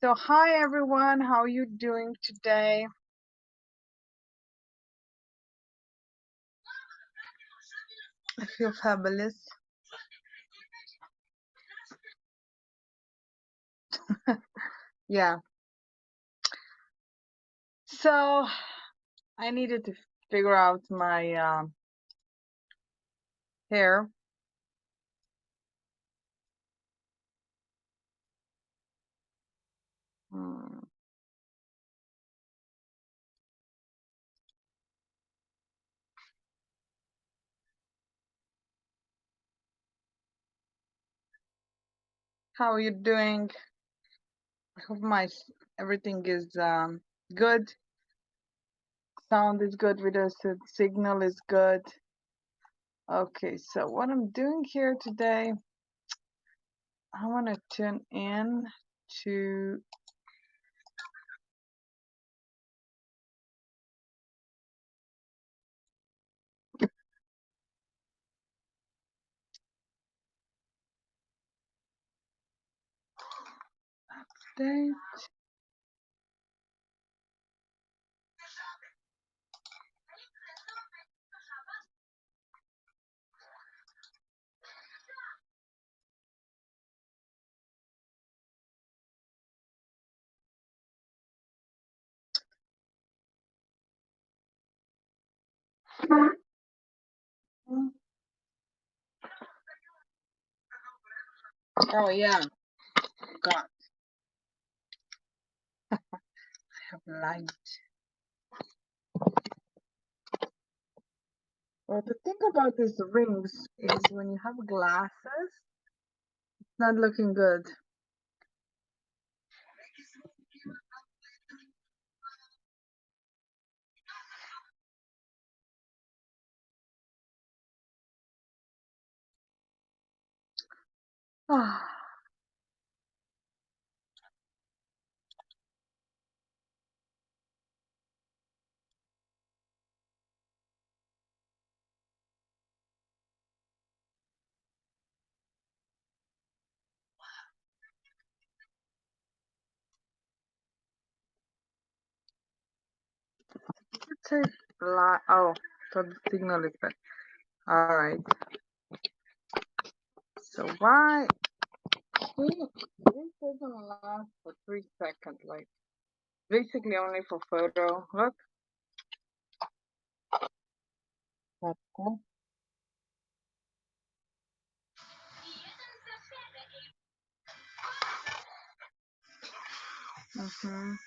So hi everyone, how are you doing today? I feel fabulous. Yeah. So I needed to figure out my hair. Hmm. How are you doing? I hope everything is good. Sound is good with us. The signal is good. Okay, so what I'm doing here today, I want to tune in to today. Oh yeah, God, I have light. Well, the thing about these rings is when you have glasses, it's not looking good. Ah, it says black. Oh, so the signal is bad. All right. So why? This doesn't last for 3 seconds. Like basically only for photo. Look. That's cool. Mhm.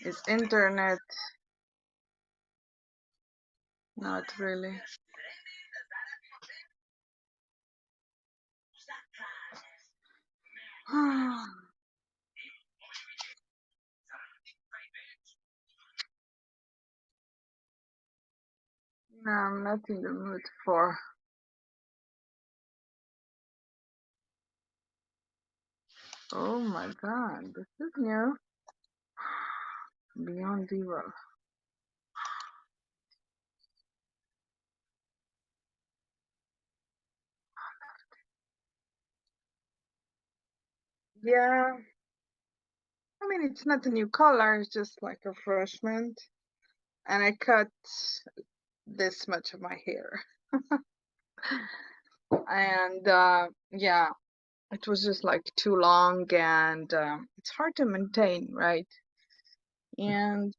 Is internet not really? No, I'm not in the mood for. Oh my God, this is new. Beyond evil. Yeah, I mean it's not a new color. It's just like a refreshment. And I cut this much of my hair, and yeah, it was just like too long, and it's hard to maintain, right? And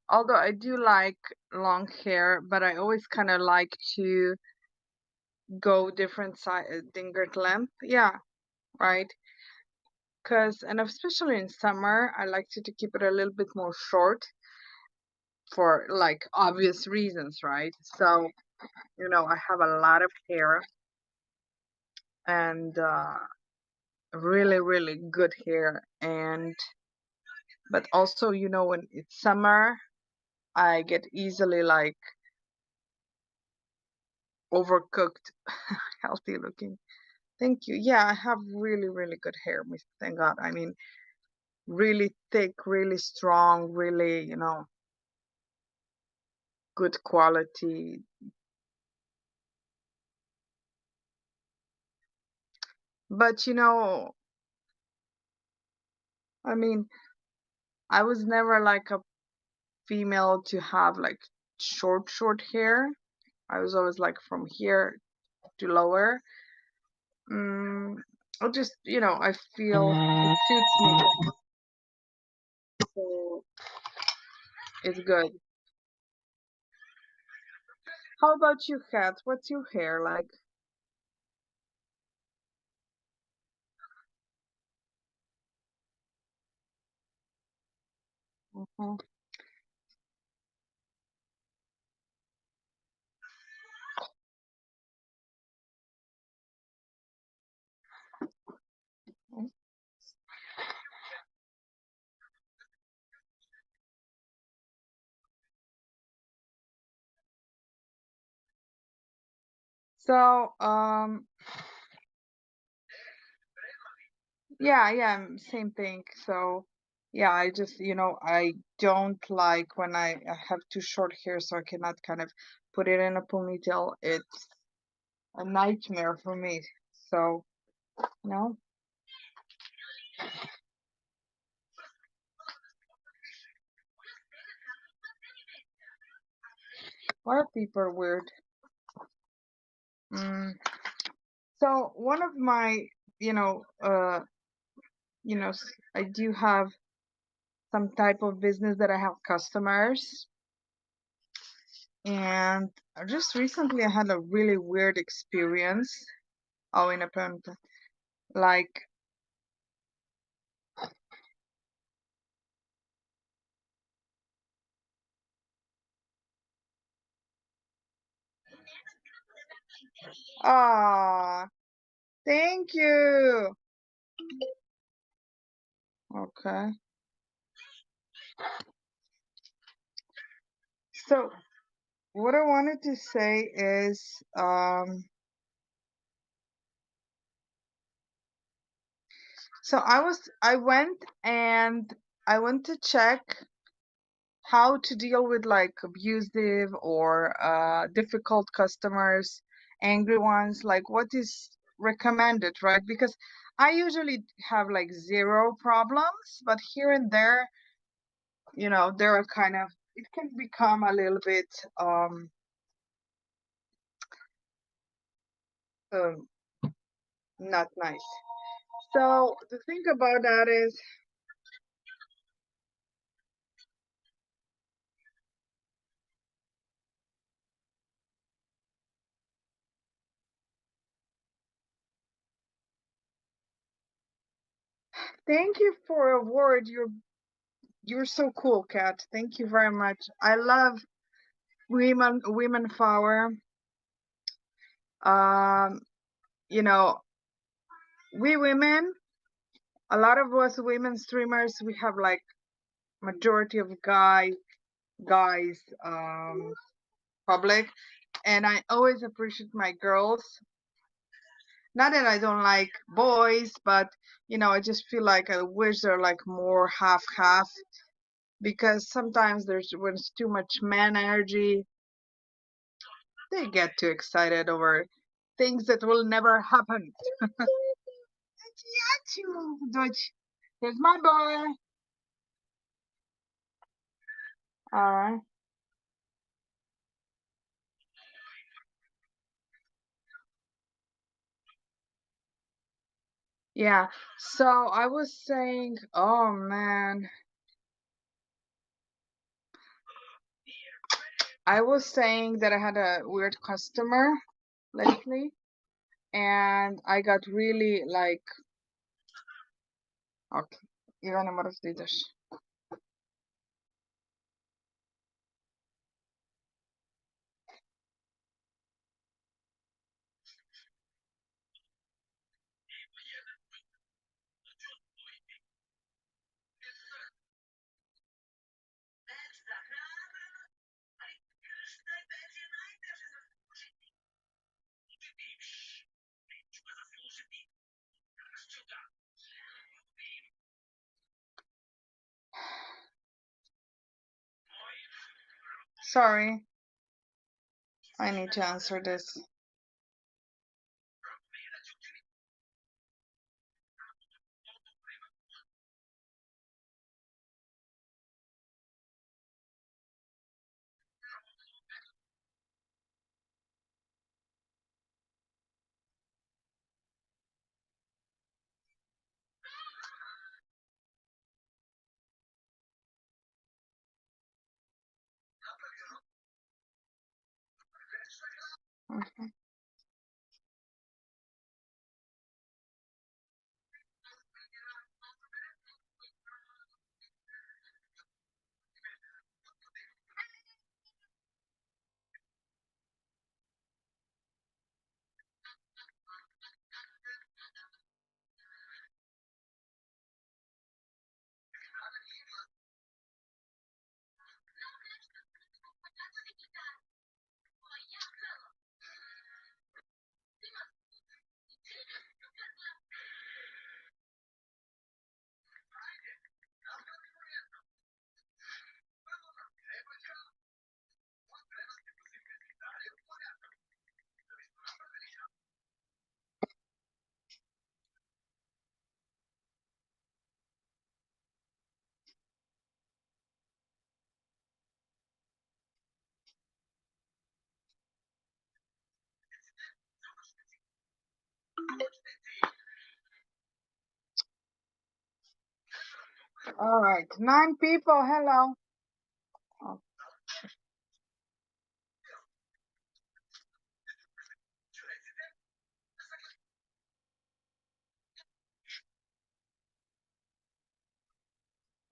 although I do like long hair, but I always kind of like to go different size, different length. Yeah, right. Cause and especially in summer, I like to keep it a little bit more short for like obvious reasons, right? So I have a lot of hair and really, really good hair. And but also, when it's summer, I get easily like overcooked, healthy looking. Thank you. Yeah, I have really, really good hair, thank God. I mean, really thick, really strong, really, good quality. But I mean, I was never like a female to have like short hair. I was always like from here to lower. Mm, I just, I feel it suits me, so it's good. How about you, Kat? What's your hair like? Mhm. So, yeah, same thing. So, yeah, I just, I don't like when I have too short hair, so I cannot kind of put it in a ponytail. It's a nightmare for me. So, no, why are people weird? Mm. So one of my, you know, uh, I do have some type of business that I have customers, and just recently I had a really weird experience. Oh, in a point, like, ah, thank you. Okay. So what I wanted to say is, so I went to check how to deal with like abusive or difficult customers, angry ones, like what is recommended, right? Because I usually have like zero problems, but here and there, there are kind of, it can become a little bit um not nice. So the thing about that is, thank you for a word. You're so cool, Kat. Thank you very much. I love women power. Um, you know, we women, a lot of us women streamers, we have like majority of guys public, and I always appreciate my girls. Not that I don't like boys, but I just feel like I wish they're like more half because sometimes there's when it's too much man energy, they get too excited over things that will never happen. Deutsch. Here's my boy. All right. Yeah. So I was saying, oh man, I was saying that I had a weird customer lately, and I got really like, okay, Ivana moraš da ideš. Sorry, I need to answer this. Mhm. All right, 9 people. Hello. Oh,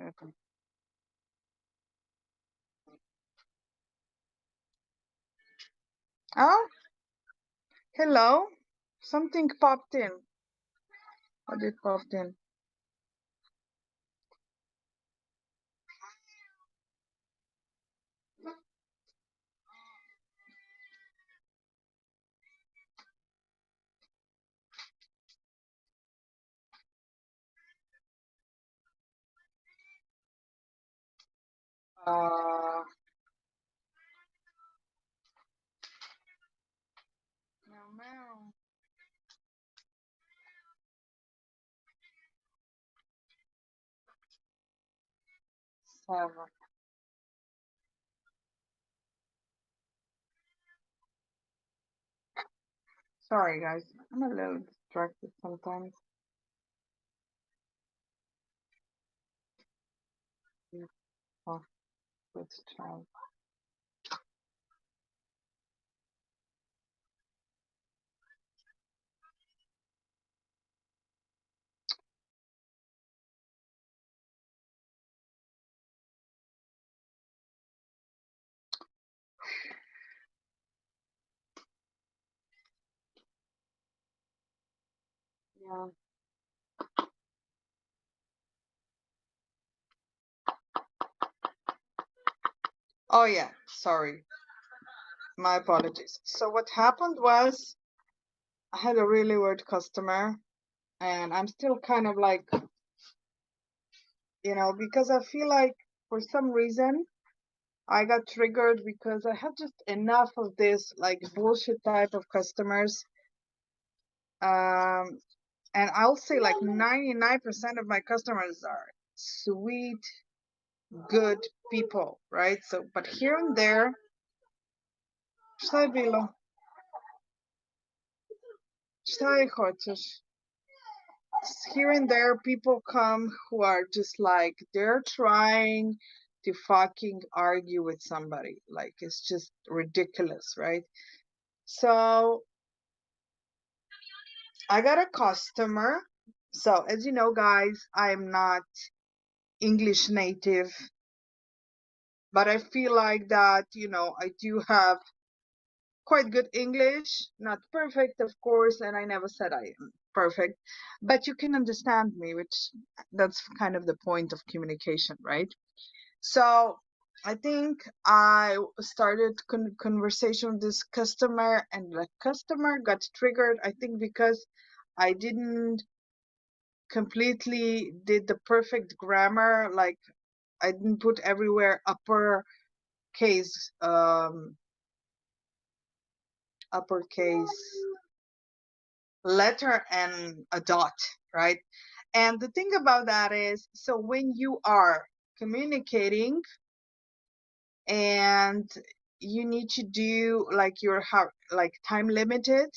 okay. Oh, hello. Something popped in. What did popped in? Uh, meow meow. 7. Sorry, guys. I'm a little distracted sometimes. Yeah, oh, let's try. Yeah. Oh, yeah. Sorry. My apologies. So what happened was I had a really weird customer, and I'm still kind of like, because I feel like for some reason I got triggered because I have just enough of this like bullshit type of customers. Um, and I'll say like 99% of my customers are sweet, good people, right? So, but here and there, here and there, people come who are just like they're trying to fucking argue with somebody. Like it's just ridiculous, right? So I got a customer. So as you know, guys, I'm not English native, but I feel like that, I do have quite good English, not perfect, of course, and I never said I am perfect, but you can understand me, which that's kind of the point of communication, right? So I think I started conversation with this customer, and the customer got triggered, I think, because I didn't completely did the perfect grammar, like I didn't put everywhere upper uppercase letter and a dot, right? And the thing about that is, so when you are communicating and you need to do like your like time limited,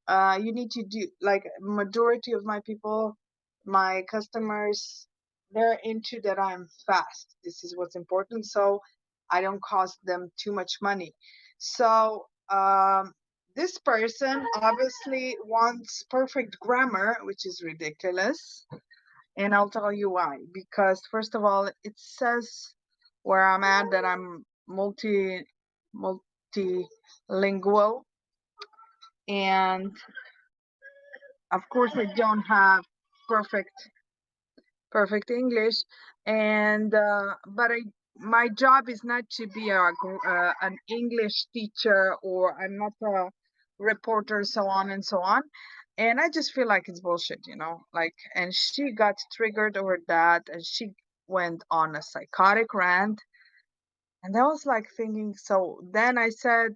you need to do like majority of my people, my customers, they're into that I'm fast. This is what's important, so I don't cost them too much money. So this person obviously wants perfect grammar, which is ridiculous, and I'll tell you why. Because first of all, it says where I'm at that I'm multilingual, and of course I don't have perfect English, and but my job is not to be an English teacher, or I'm not a reporter, so on and so on. And I just feel like it's bullshit, you know, like, and she got triggered over that, and she went on a psychotic rant. And I was like thinking, so then I said,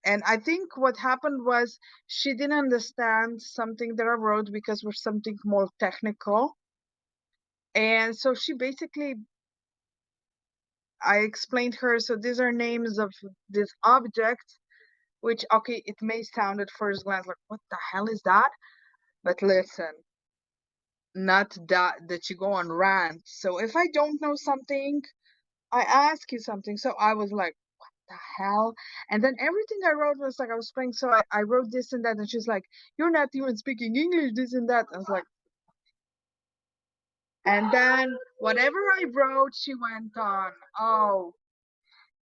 and I think what happened was she didn't understand something that I wrote because we're something more technical. And so she basically, I explained her, so these are names of this object, which, okay, it may sound at first glance like, what the hell is that? But listen, not that you go on rant. So if I don't know something, I ask you something. So I was like, the hell? And then everything I wrote was like I was playing. So I wrote this and that, and she's like, "You're not even speaking English, this and that." I was like, and then whatever I wrote, she went on, oh,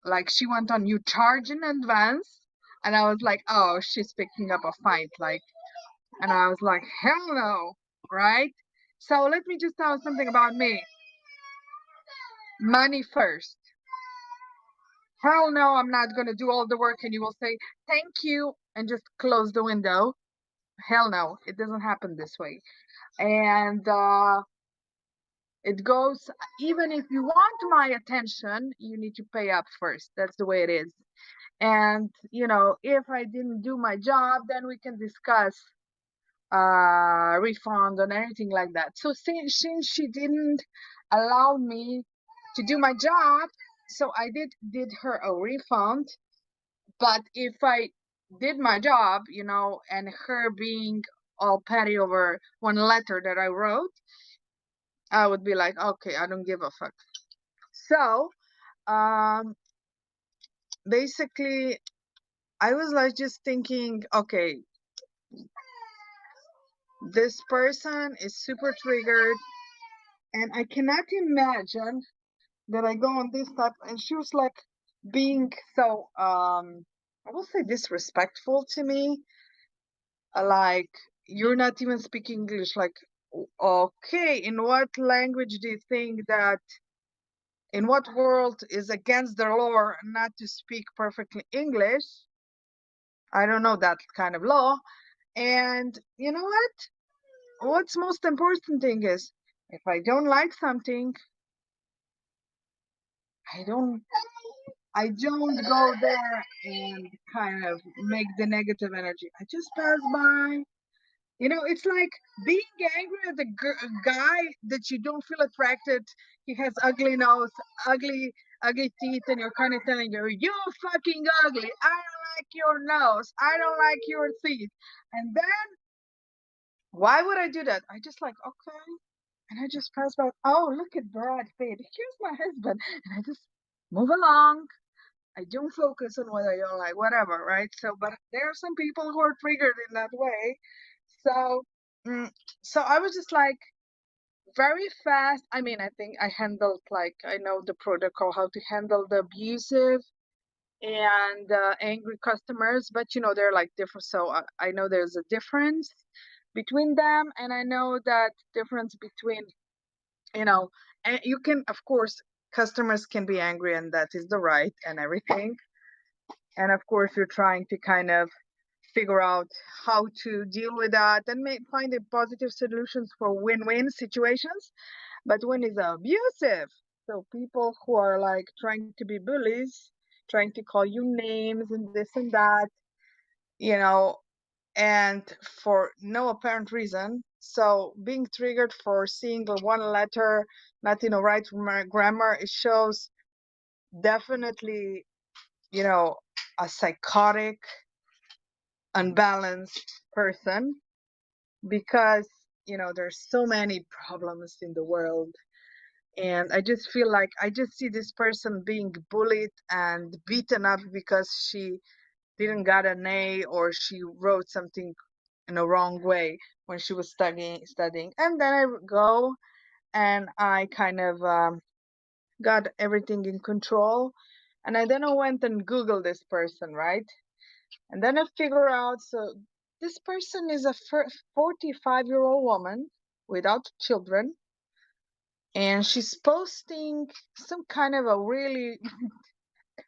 like she went on, you charge in advance. And I was like, oh, she's picking up a fight. Like, and I was like, hell no, right? So let me just tell you something about me. Money first. Hell no, I'm not going to do all the work and you will say, thank you, and just close the window. Hell no, it doesn't happen this way. And it goes, even if you want my attention, you need to pay up first. That's the way it is. And, you know, if I didn't do my job, then we can discuss refund and anything like that. So since she didn't allow me to do my job, so I did her a refund. But if I did my job, you know, and her being all petty over one letter that I wrote, I would be like, okay, I don't give a fuck. So basically I was like just thinking, okay, this person is super triggered, and I cannot imagine that I go on this type. And she was like being so I will say disrespectful to me, like, you're not even speaking English. Like, okay, in what language do you think that, in what world is against the law not to speak perfectly English? I don't know that kind of law. And you know what? What's most important thing is, if I don't like something, I don't go there and kind of make the negative energy. I just pass by. You know, it's like being angry at the guy that you don't feel attracted. He has ugly nose, ugly, ugly teeth, and you're kind of telling her, "You're fucking ugly. I don't like your nose. I don't like your teeth." And then, why would I do that? I just like, okay, and I just pass by. Oh, look at Brad Pitt. Here's my husband, and I just move along. I don't focus on what I don't like, whatever, right? So, but there are some people who are triggered in that way. So, mm, so I was just like very fast. I mean, I think I handled, like, I know the protocol how to handle the abusive and angry customers, but you know, they're like different. So I know there's a difference between them, and I know that difference between, you know, and you can, of course, customers can be angry, and that is the right and everything. And of course, you're trying to kind of figure out how to deal with that and find a positive solutions for win-win situations. But when it's abusive, So people who are like trying to be bullies, trying to call you names and this and that, you know, and for no apparent reason. So being triggered for seeing the one letter not in the right grammar, it shows definitely, you know, a psychotic, unbalanced person, because, there's so many problems in the world. And I just feel like I just see this person being bullied and beaten up because she didn't got an A, or she wrote something in a wrong way when she was studying. And then I go and I kind of got everything in control. And I then I went and Googled this person, right? And then I figure out, so this person is a 45-year-old woman without children, and she's posting some kind of a really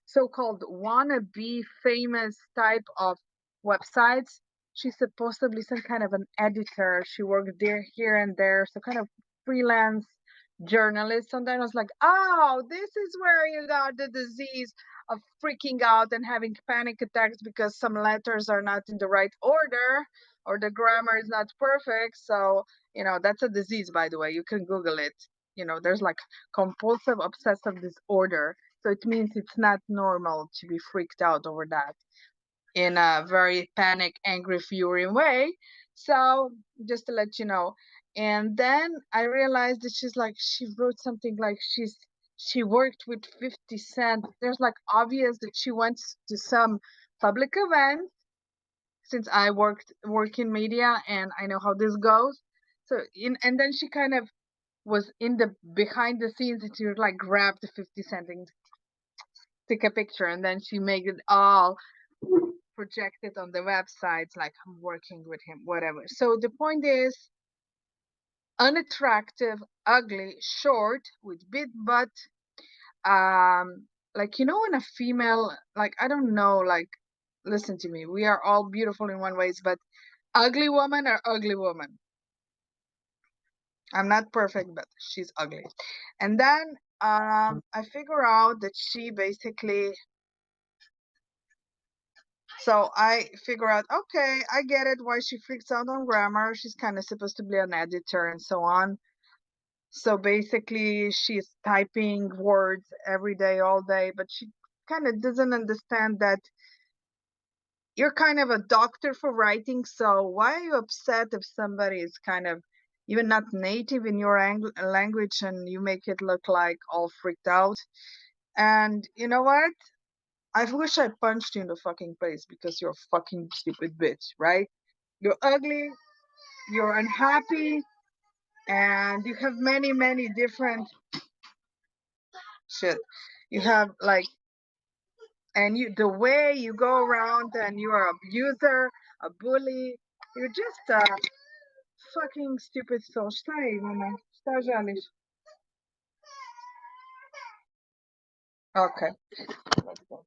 so-called wannabe famous type of websites. She's supposedly some kind of an editor. She worked there, here and there, so kind of freelance journalist. And then I was like, oh, this is where you got the disease of freaking out and having panic attacks because some letters are not in the right order or the grammar is not perfect. So, that's a disease, by the way. You can Google it. There's like compulsive obsessive disorder, so it means it's not normal to be freaked out over that in a very panic, angry, furious way. So just to let you know. And then I realized that she wrote something like she worked with 50 Cent. There's like obvious that she went to some public event, since I work in media and I know how this goes. So and then she kind of was in the behind the scenes, and she would like grab the 50 Cent and take a picture, and then she made it all projected on the websites like I'm working with him, whatever. So the point is, unattractive, ugly, short, with big butt, like, when a female, like, I don't know, like, listen to me, we are all beautiful in one ways, but ugly woman are ugly woman. I'm not perfect, but she's ugly. And then I figure out that she basically, so I figure out, okay, I get it why she freaks out on grammar. She's kind of supposed to be an editor and so on. So basically, she's typing words every day, all day, but she kind of doesn't understand that you're kind of a doctor for writing. So why are you upset if somebody is kind of even not native in your language and you make it look like all freaked out? And you know what? I wish I punched you in the fucking face because you're a fucking stupid bitch, right? You're ugly, you're unhappy, and you have many, many different shit. You have like, and the way you go around, and you are an abuser, a bully. You're just a fucking stupid soul. Stai, mama. Stai, žališ. Okay, let's go.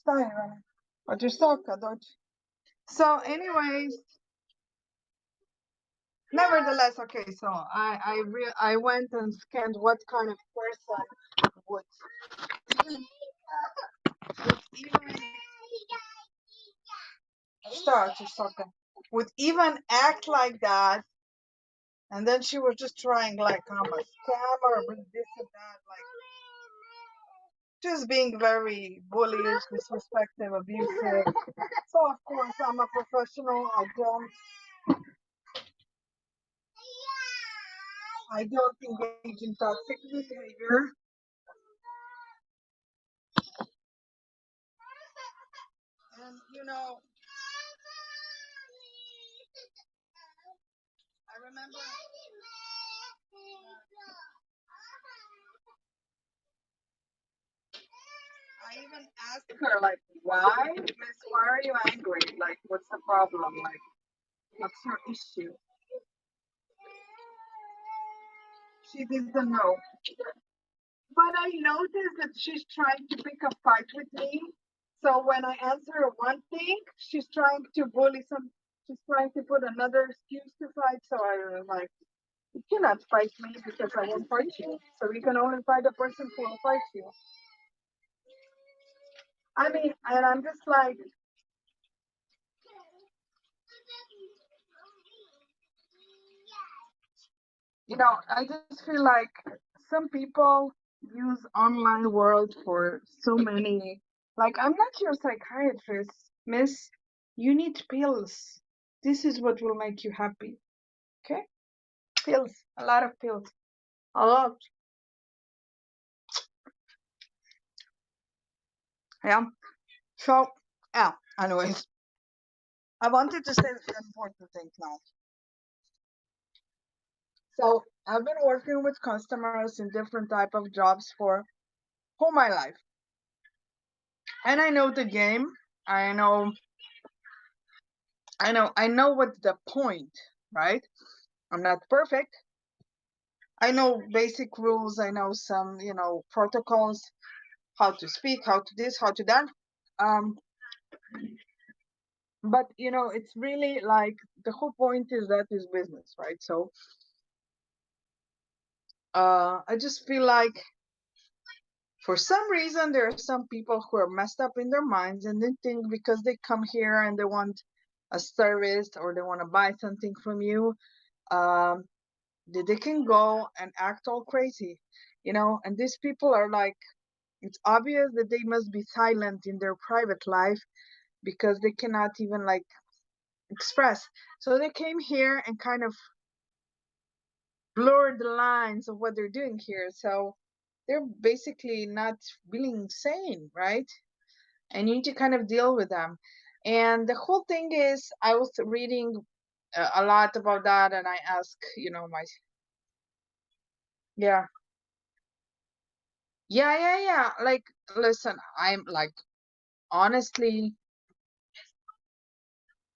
Stai, mama. Hoćeš soka doći? So, anyways, nevertheless, okay. So I went and scanned what kind of person would even start to soka, would even act like that. And then she was just trying like I'm a scammer, bring this and that, like just being very bullish, disrespectful, abusive. So of course I'm a professional. I don't engage in toxic behavior. And I remember I even asked her like, why, Miss, why are you angry? Like, what's the problem? Like, what's your issue? She didn't know. But I noticed that she's trying to pick a fight with me. So when I answer her one thing, she's trying to bully some. She's trying to put another excuse to fight. So I was like, You cannot fight me because I won't fight you. So you can only fight the person who will fight you. I mean, and I'm just like, I just feel like some people use online world for so many. Like, I'm not your psychiatrist, miss. You need pills. This is what will make you happy. Okay? Pills. A lot of pills. A lot. Yeah. So, yeah. Anyways, I wanted to say the important thing now. So, I've been working with customers in different type of jobs for whole my life. And I know the game. I know I know what's the point, right? I'm not perfect. I know basic rules. I know some, protocols, how to speak, how to this, how to that. Um, but it's really like the whole point is that is business, right? So, I just feel like for some reason there are some people who are messed up in their minds and they think because they come here and they want a service or they want to buy something from you, um, they can go and act all crazy, and these people are like, it's obvious that they must be silent in their private life because they cannot even like express. So they came here and kind of blur the lines of what they're doing here. So they're basically not really insane, right? And you need to kind of deal with them. And the whole thing is, I was reading a lot about that, and I ask, my yeah, yeah. Like, listen, I'm like, honestly,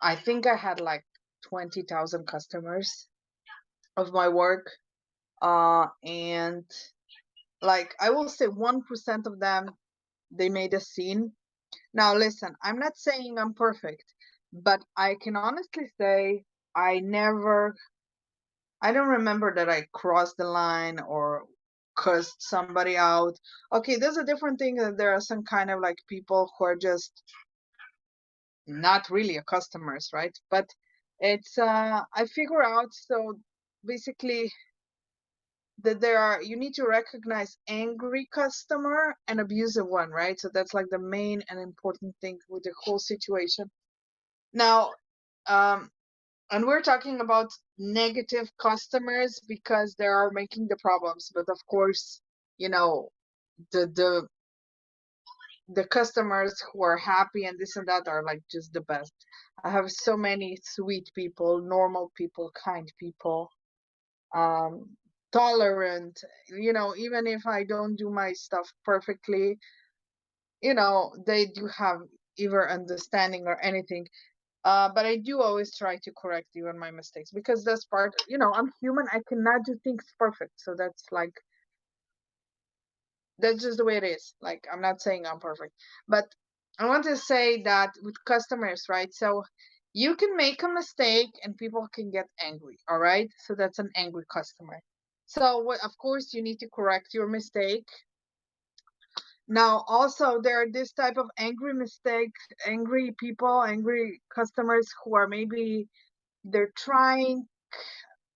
I think I had like 20,000 customers of my work. And like, I will say 1% of them, they made a scene. Now, listen, I'm not saying I'm perfect, but I can honestly say I never, I don't remember that I crossed the line or cursed somebody out. Okay, there's a different thing that there are some kind of like people who are just not really a customers, right? But it's I figure out, so basically that there are, you need to recognize angry customer and abusive one, right? So that's like the main and important thing with the whole situation. Now, um and we're talking about negative customers because they are making the problems, but of course, you know the the the customers who are happy and this and that are like just the best. I have so many sweet people, normal people, kind people, um, tolerant. Even if I don't do my stuff perfectly, they do have either understanding or anything. But I do always try to correct even my mistakes because that's part. I'm human. I cannot do things perfect. So that's just the way it is. Like, I'm not saying I'm perfect, but I want to say that with customers, right? So you can make a mistake and people can get angry, all right? So that's an angry customer. So of course you need to correct your mistake. Now also there are this type of angry mistakes, angry people, angry customers who are maybe they're trying,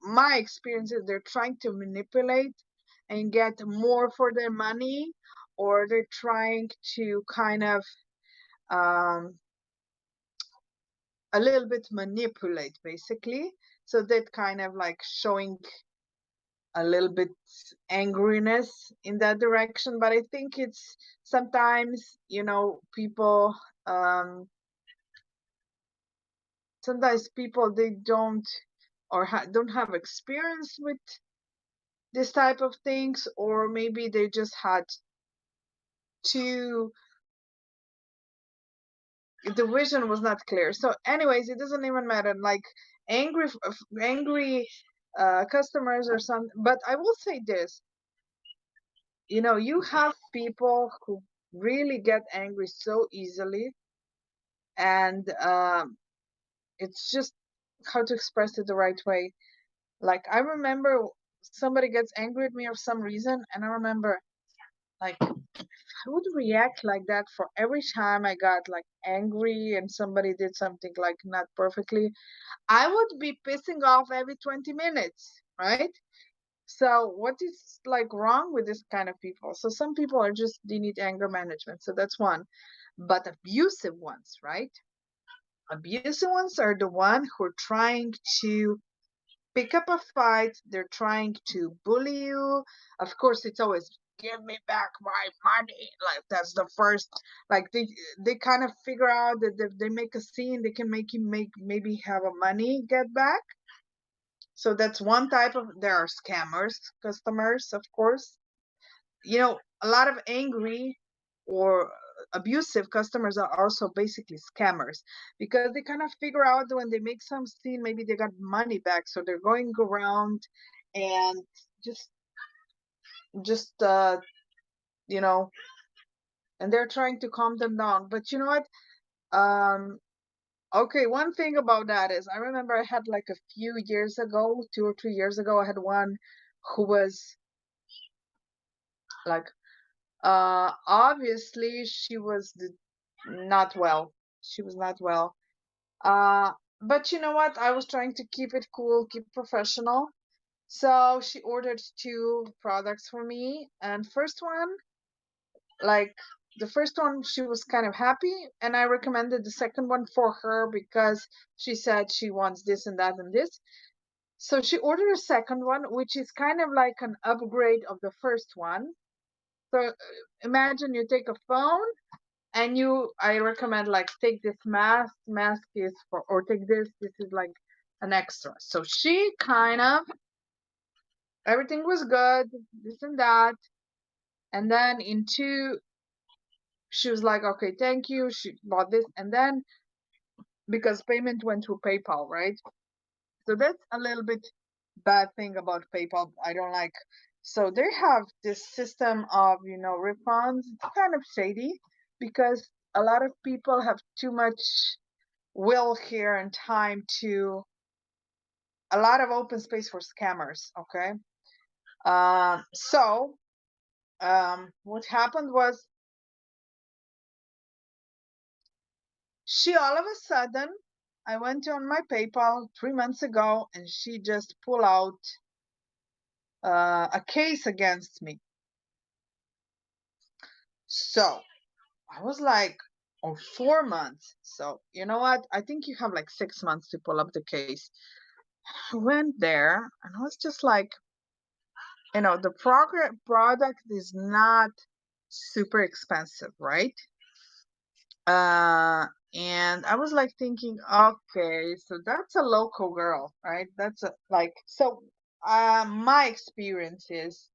my experience is they're trying to manipulate and get more for their money, or they're trying to kind of um, a little bit manipulate basically. So that kind of like showing a little bit angriness in that direction. But I think it's sometimes, people, um, sometimes people, they don't or don't have experience with this type of things, or maybe they just had to, the vision was not clear. So anyways, it doesn't even matter, like angry customers or something. But I will say this, you have people who really get angry so easily, and it's just how to express it the right way. Like, I remember somebody gets angry at me for some reason, and I remember, like, I would react like that for every time I got like angry and somebody did something like not perfectly. I would be pissing off every 20 minutes, right? So what is like wrong with this kind of people? So some people are just, they need anger management. So that's one. But abusive ones, right? Abusive ones are the one who are trying to pick up a fight. They're trying to bully you. Of course, it's always give me back my money. Like that's the first. Like they kind of figure out that if they make a scene, they can make you make maybe have a money get back. So that's one type of. There are scammers, customers, of course. You know, a lot of angry or abusive customers are also basically scammers because they kind of figure out when they make some scene, maybe they got money back, so they're going around and just just you know, and they're trying to calm them down. But you know what? Okay, one thing about that is I remember I had like a few years ago, 2 or 3 years ago, I had one who was like obviously she was not well. She was not well. Uh, but you know what? I was trying to keep it cool, keep professional. So she ordered two products for me, and first one, like the first one, she was kind of happy, and I recommended the second one for her because she said she wants this and that and this. So she ordered a second one, which is kind of like an upgrade of the first one. So imagine you take a phone and I recommend like take this mask is for, or take this is like an extra. So she kind of, everything was good, this and that, and then she was like, okay, thank you, she bought this, and then because payment went through PayPal, right? So that's a little bit bad thing about PayPal. I don't like. So they have this system of, refunds. It's kind of shady because a lot of people have too much will here and time to a lot of open space for scammers. Okay. What happened was she all of a sudden, I went on my PayPal 3 months ago and she just pulled out a case against me. So I was like, oh, 4 months. So you know what? I think you have like 6 months to pull up the case. I went there and I was just like, the product is not super expensive, right? And I was like thinking, okay, so that's a local girl, right? That's so. My experience is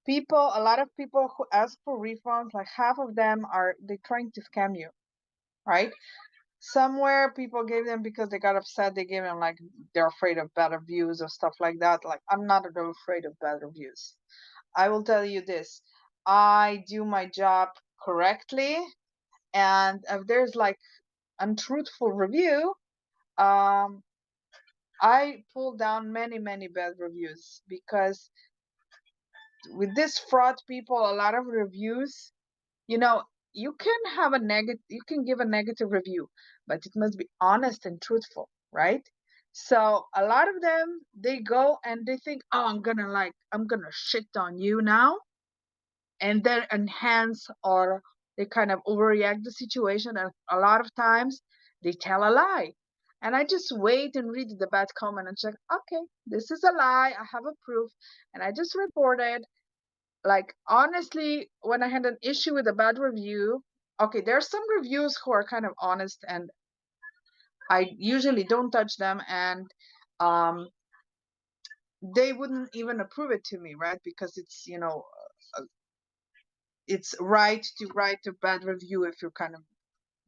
a lot of people who ask for refunds, like half of them they trying to scam you, right? Somewhere people gave them because they got upset. They gave them like they're afraid of bad reviews or stuff like that. Like I'm not at all afraid of bad reviews. I will tell you this: I do my job correctly, and if there's like untruthful review, um, I pull down many many bad reviews because with this fraud people, a lot of reviews, you know, you can give a negative review, but it must be honest and truthful, right? So a lot of them, they go and they think, oh, I'm gonna shit on you now, and then enhance, or they kind of overreact the situation, and a lot of times they tell a lie. And I just wait and read the bad comment and check, okay, this is a lie, I have a proof, and I just report it. Like honestly, when I had an issue with a bad review, okay, there are some reviews who are kind of honest, and I usually don't touch them, and um, they wouldn't even approve it to me, right? Because uh, it's right to write a bad review if you kind of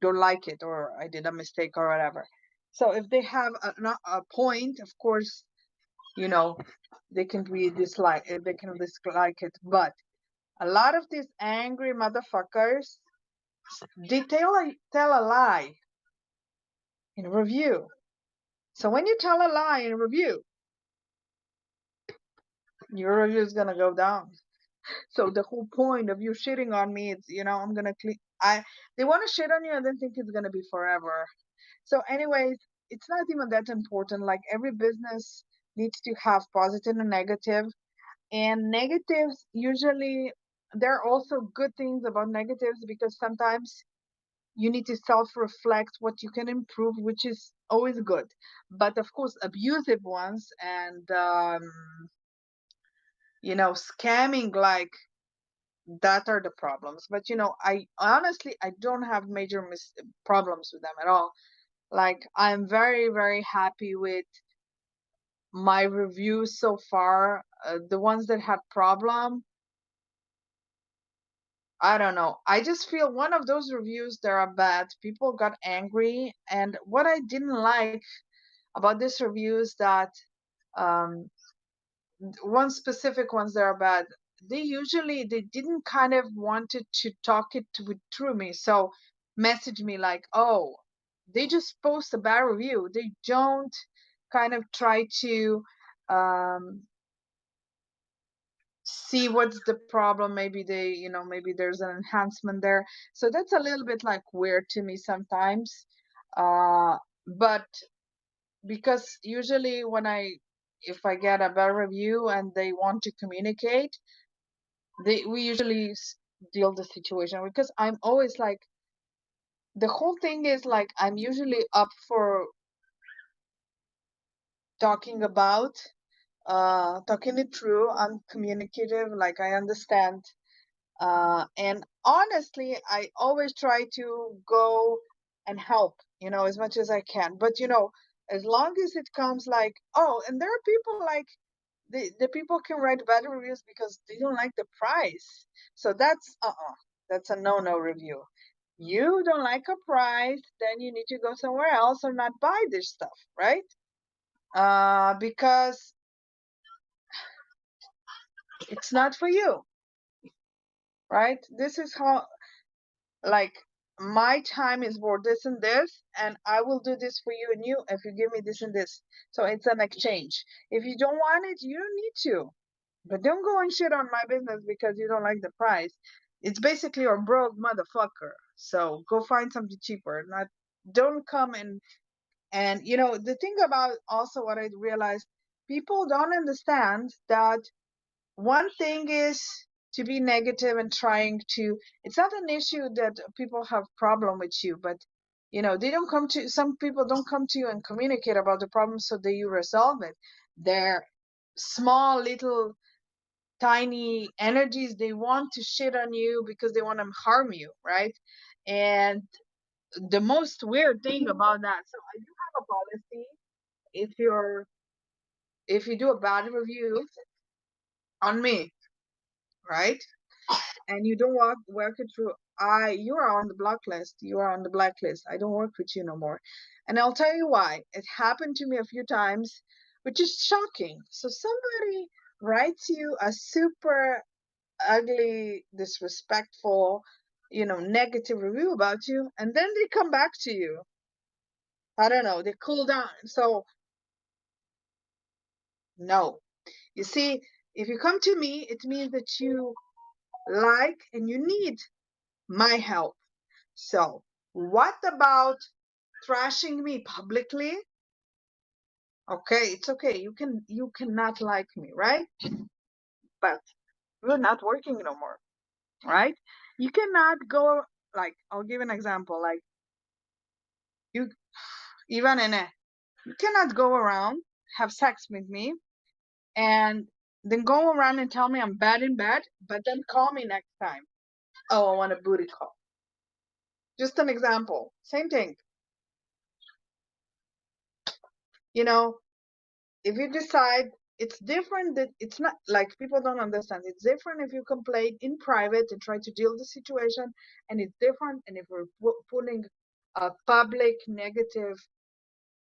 don't like it, or I did a mistake or whatever. So if they have a point, of course, you know, they can dislike it, but a lot of these angry motherfuckers, they tell a lie in a review. So when you tell a lie in a review, your review is gonna go down. So the whole point of you shitting on me, it's I'm gonna clean. They want to shit on you and then think it's gonna be forever. So, anyways, it's not even that important. Like every business needs to have positive and negative, and negatives usually there are also good things about negatives because sometimes you need to self-reflect what you can improve, which is always good. But of course, abusive ones and scamming like that are the problems. But I honestly I don't have major problems with them at all. Like I'm very very happy with my reviews so far. The ones that had problem, I don't know. I just feel one of those reviews that are bad. People got angry, and what I didn't like about this review is that um, one specific ones that are bad. They didn't kind of wanted to talk it through me. So message me like, oh, they just post a bad review. They don't kind of try to um, see what's the problem. Maybe maybe there's an enhancement there. So that's a little bit like weird to me sometimes. But because usually if I get a bad review and they want to communicate, we usually deal the situation because I'm always like, the whole thing is like I'm usually up for talking about talking it through. I'm communicative, like I understand. And honestly, I always try to go and help, as much as I can. But, as long as it comes like, oh, and there are people like, the people can write bad reviews because they don't like the price. So that's a no-no review. You don't like a price, then you need to go somewhere else or not buy this stuff, right? Because it's not for you, right? This is how, like, my time is for this and this, and I will do this for you and you if you give me this and this. So it's an exchange. If you don't want it, you don't need to. But don't go and shit on my business because you don't like the price. It's basically a broke motherfucker. So go find something cheaper. Not don't come and the thing about also what I realized, people don't understand that one thing is to be negative and trying to, it's not an issue that people have problem with you, but they don't come to, some people don't come to you and communicate about the problem so that you resolve it. They're small little tiny energies, they want to shit on you because they want to harm you, right? And the most weird thing about that, so I do have a policy. If you do a bad review on me, right, and you don't work it through, you are on the blacklist. You are on the blacklist. I don't work with you no more. And I'll tell you why. It happened to me a few times, which is shocking. So somebody writes you a super ugly, disrespectful, negative review about you, and then they come back to you. I don't know, they cool down. So no. You see, if you come to me, it means that you like and you need my help. So, what about trashing me publicly? Okay, it's okay. You cannot like me, right? But we're not working no more, right? You cannot go, like, I'll give an example. Like you, even in a, you cannot go around, have sex with me, and then go around and tell me I'm bad in bed, but then call me next time. Oh, I want a booty call. Just an example. Same thing. You know, if you decide, it's different, that it's not like, people don't understand, it's different if you complain in private and try to deal with the situation, and it's different and if we're putting a public negative,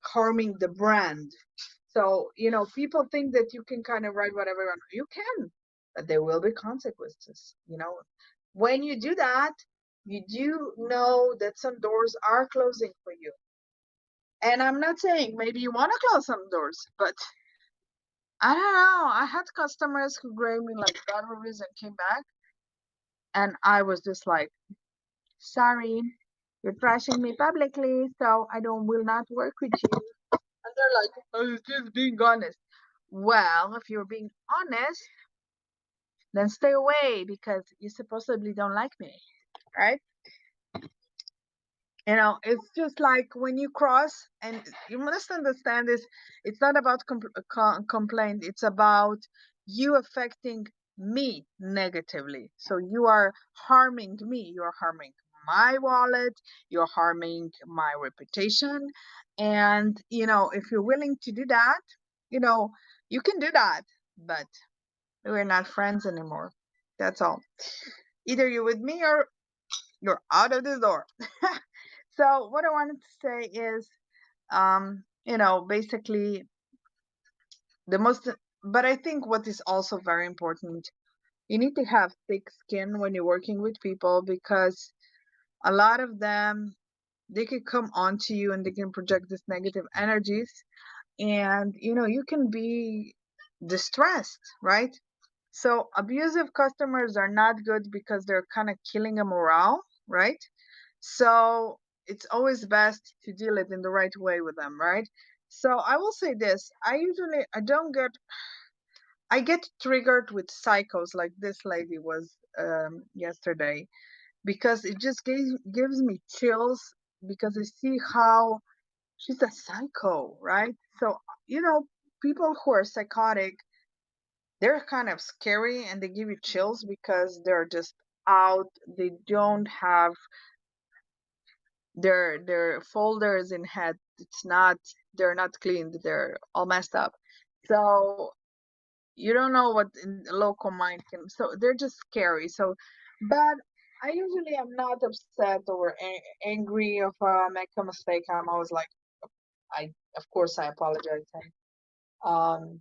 harming the brand. So people think that you can kind of write whatever you want. You can, but there will be consequences. When you do that, you do know that some doors are closing for you. And I'm not saying maybe you want to close some doors, but I don't know. I had customers who gave me like bad reviews and came back, and I was just like, sorry, you're trashing me publicly, so I don't will not work with you. And they're like, I was just being honest. Well, if you're being honest, then stay away because you supposedly don't like me, right? It's just like when you cross, and you must understand this, it's not about complaint, it's about you affecting me negatively. So you are harming me, you're harming my wallet, you're harming my reputation. And, if you're willing to do that, you know, you can do that, but we're not friends anymore. That's all. Either you're with me or you're out of the door. So what I wanted to say is, basically the most, but I think what is also very important, you need to have thick skin when you're working with people because a lot of them, they could come onto you and they can project this negative energies and, you can be distressed, right? So abusive customers are not good because they're kind of killing a morale, right? So it's always best to deal it in the right way with them, right? So I will say this. I get triggered with psychos like this lady was yesterday because it just gives me chills because I see how she's a psycho, right? So, you know, people who are psychotic, they're kind of scary and they give you chills because they're just out. They don't have their folders in head. They're not cleaned. They're all messed up. So you don't know what in the local mind can. So they're just scary. So, but I usually am not upset or angry if I make a mistake. I'm always like, I of course I apologize. Um,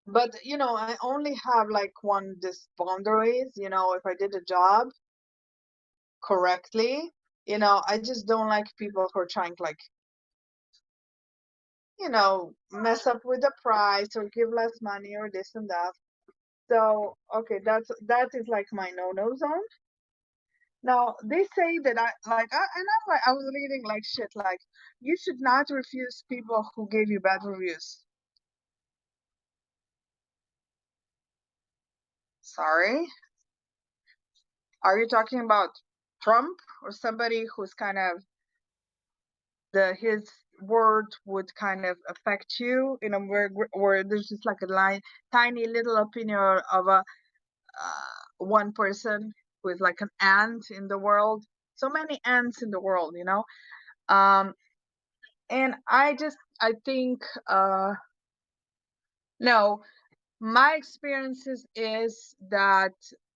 but I only have like one this boundaries. If I did a job correctly, I just don't like people who are trying to like mess up with the price or give less money or this and that. So, okay, that is like my no-no zone. Now, they say that and I'm like, I was reading like shit, like, you should not refuse people who gave you bad reviews. Sorry? Are you talking about Trump or somebody who's kind of his word would kind of affect you, where there's just like a tiny little opinion of a one person who is like an ant in the world. So many ants in the world, Um, and I think, no, my experiences is that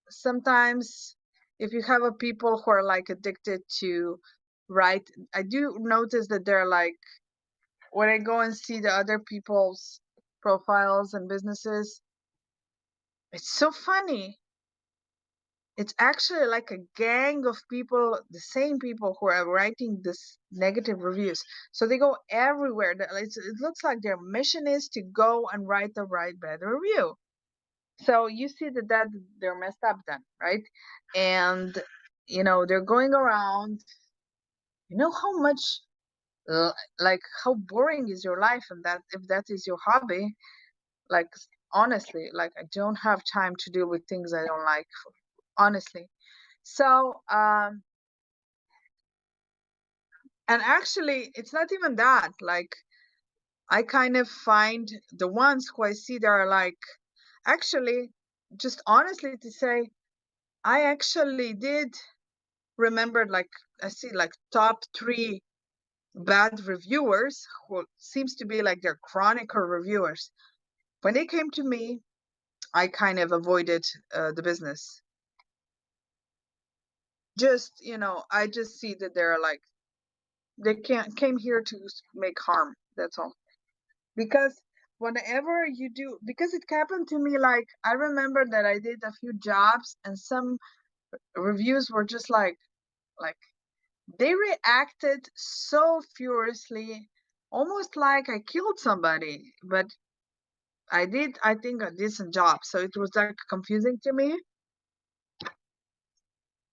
sometimes if you have a people who are like addicted to, right, I do notice that they're like, when I go and see the other people's profiles and businesses, it's so funny. It's actually like a gang of people, the same people who are writing this negative reviews. So they go everywhere. It looks like their mission is to go and write the right bad review. So you see that they're messed up then, right? And they're going around. You know how much like how boring is your life, and that if that is your hobby, like honestly, like I don't have time to deal with things I don't like, honestly. So and actually it's not even that, like I kind of find the ones who I see that are like, actually, just honestly to say, I actually did remember, like I see like top 3 bad reviewers who seems to be like they're chronic reviewers. When they came to me, I kind of avoided the business. Just I just see that they're like they can't came here to make harm. That's all. Because whenever you do, because it happened to me, like I remember that I did a few jobs and some reviews were just like they reacted so furiously, almost like I killed somebody. But I did, I think, a decent job. So it was like confusing to me.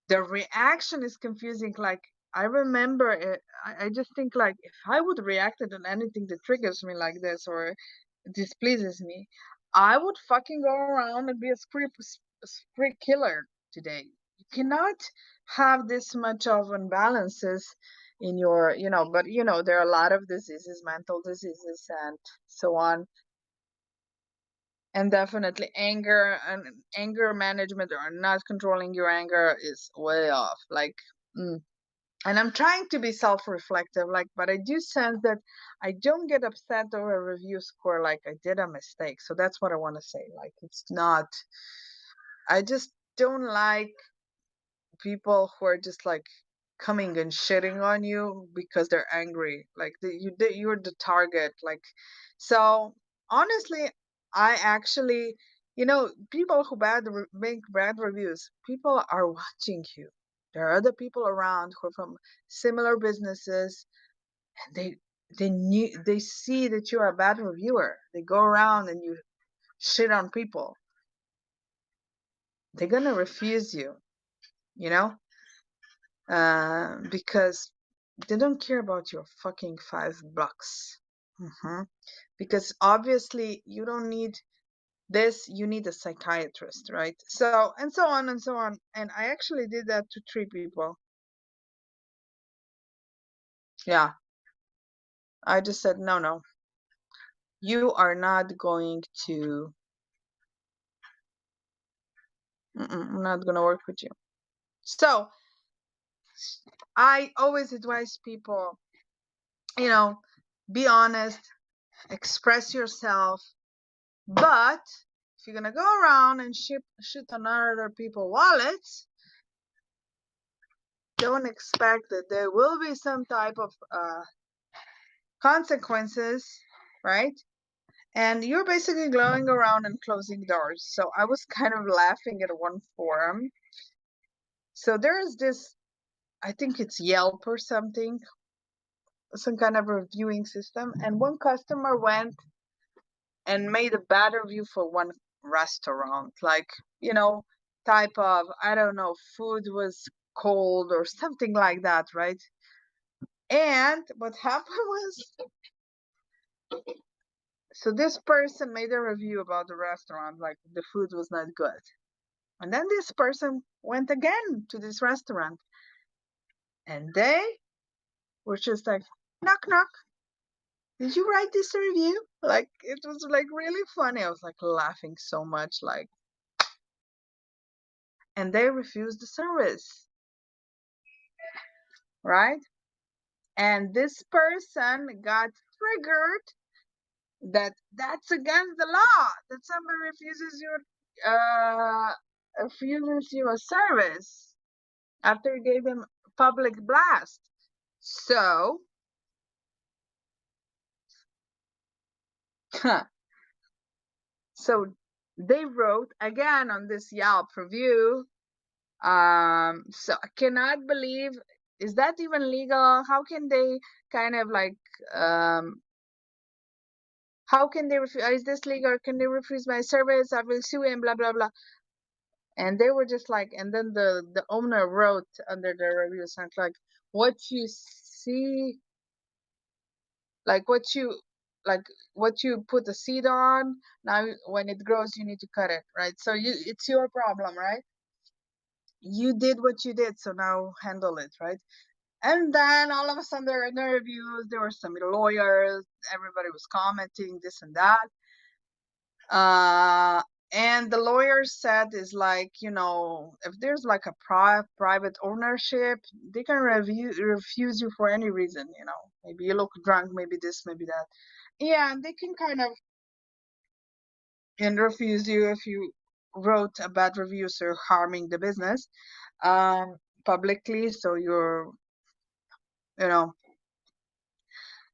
The reaction is confusing. Like, I remember it, I just think, like, if I would react on anything that triggers me like this or displeases me, I would fucking go around and be a spree killer today. You cannot have this much of imbalances in your, but there are a lot of diseases, mental diseases, and so on. And definitely anger and anger management or not controlling your anger is way off. Like, and I'm trying to be self-reflective, like, but I do sense that I don't get upset over a review score, like I did a mistake. So that's what I want to say. Like, it's not, I just don't like people who are just like coming and shitting on you because they're angry. Like, you're the target. Like, so honestly, I actually, people who make bad reviews, people are watching you. There are other people around who are from similar businesses, and they see that you're a bad reviewer. They go around and you shit on people. They're gonna refuse you, you know, because they don't care about your fucking $5. Because obviously you don't need this, you need a psychiatrist, right? So, and so on and so on. And I actually did that to 3 people. Yeah. I just said, no, you are not going to, I'm not going to work with you. So I always advise people, be honest, express yourself, but if you're gonna go around and shit on other people's wallets, don't expect that there will be some type of consequences, right? And you're basically going around and closing doors. So I was kind of laughing at one forum. So there is this, I think it's Yelp or something, some kind of reviewing system, and one customer went and made a bad review for one restaurant, like, type of, I don't know, food was cold or something like that, right? And what happened was, so this person made a review about the restaurant, like the food was not good. And then this person went again to this restaurant, and they were just like, knock, knock. Did you write this review? Like, it was like really funny. I was like laughing so much, like, and they refused the service, right? And this person got triggered that that's against the law, that somebody refuses you a service after you gave him public blast. So so they wrote again on this Yelp review. So I cannot believe, is that even legal? How can they kind of like how can they refuse? Is this legal? Can they refuse my service? I will sue him, blah blah blah. And they were just like, and then the owner wrote under the review something like, what you see, like like what you put the seed on, now when it grows you need to cut it, right? So it's your problem, right? You did what you did, so now handle it, right? And then all of a sudden there were no reviews, there were some lawyers, everybody was commenting this and that. And the lawyer said is like, if there's like a private ownership, they can refuse you for any reason, maybe you look drunk, maybe this, maybe that. Yeah, and they can kind of and refuse you if you wrote a bad review, so harming the business publicly, so you're, you know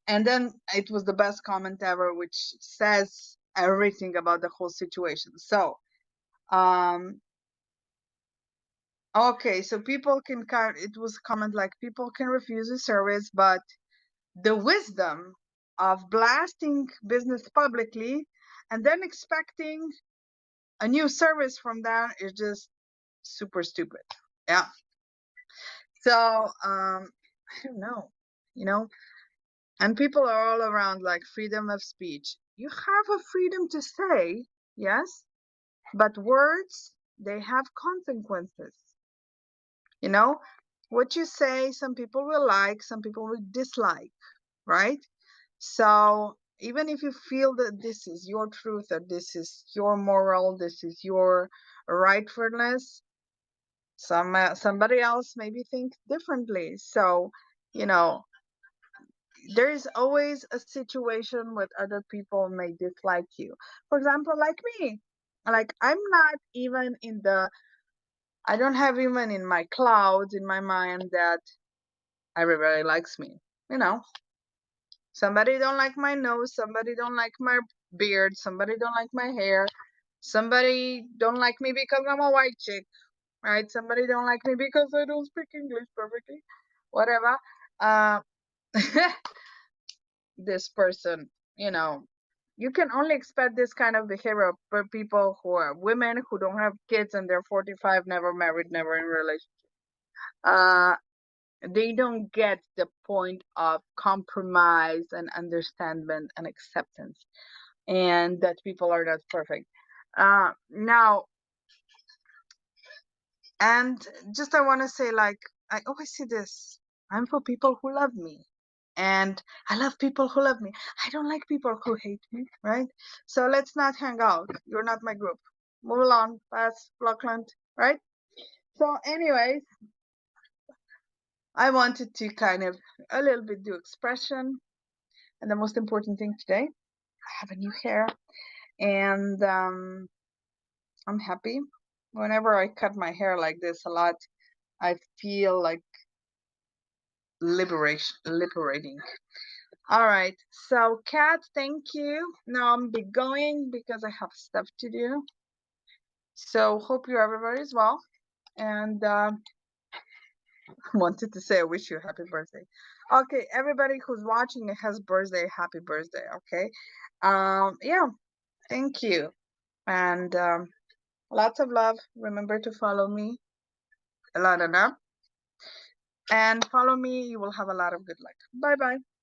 and then it was the best comment ever, which says everything about the whole situation. So okay, so people can it was a comment like, people can refuse a service, but the wisdom of blasting business publicly And then expecting a new service from them is just super stupid. Yeah. So, I don't know, you know, and people are all around like freedom of speech. You have a freedom to say, yes, but words, they have consequences. You know, what you say, some people will like, some people will dislike, right? So even if you feel that this is your truth or this is your moral, this is your rightfulness, somebody else maybe think differently. So, you know, there is always a situation where other people may dislike you. For example, like me, like I'm not even in the, I don't have even in my clouds in my mind that everybody likes me. You know, somebody don't like my nose, somebody don't like my beard, somebody don't like my hair, somebody don't like me because I'm a white chick, right? Somebody don't like me because I don't speak English perfectly, whatever. Uh, this person, you know, you can only expect this kind of behavior for people who are women who don't have kids and they're 45, never married, never in a relationship. Uh, they don't get the point of compromise and understanding and acceptance, and that people are not perfect. Now, and just I want to say, like, I always see this. I'm for people who love me, and I love people who love me. I don't like people who hate me, right? So let's not hang out. You're not my group. Move along, pass, Blockland, right? So, anyways, I wanted to kind of a little bit do expression. And the most important thing today, I have a new hair, and I'm happy. Whenever I cut my hair like this a lot, I feel like liberating. All right. So, Kat, thank you. Now I'm be going because I have stuff to do. So, hope you everybody is well. And wanted to say I wish you a happy birthday. Okay, everybody who's watching it has birthday, happy birthday. Okay. Yeah. Thank you. And lots of love. Remember to follow me. A lot of love. And follow me. You will have a lot of good luck. Bye bye.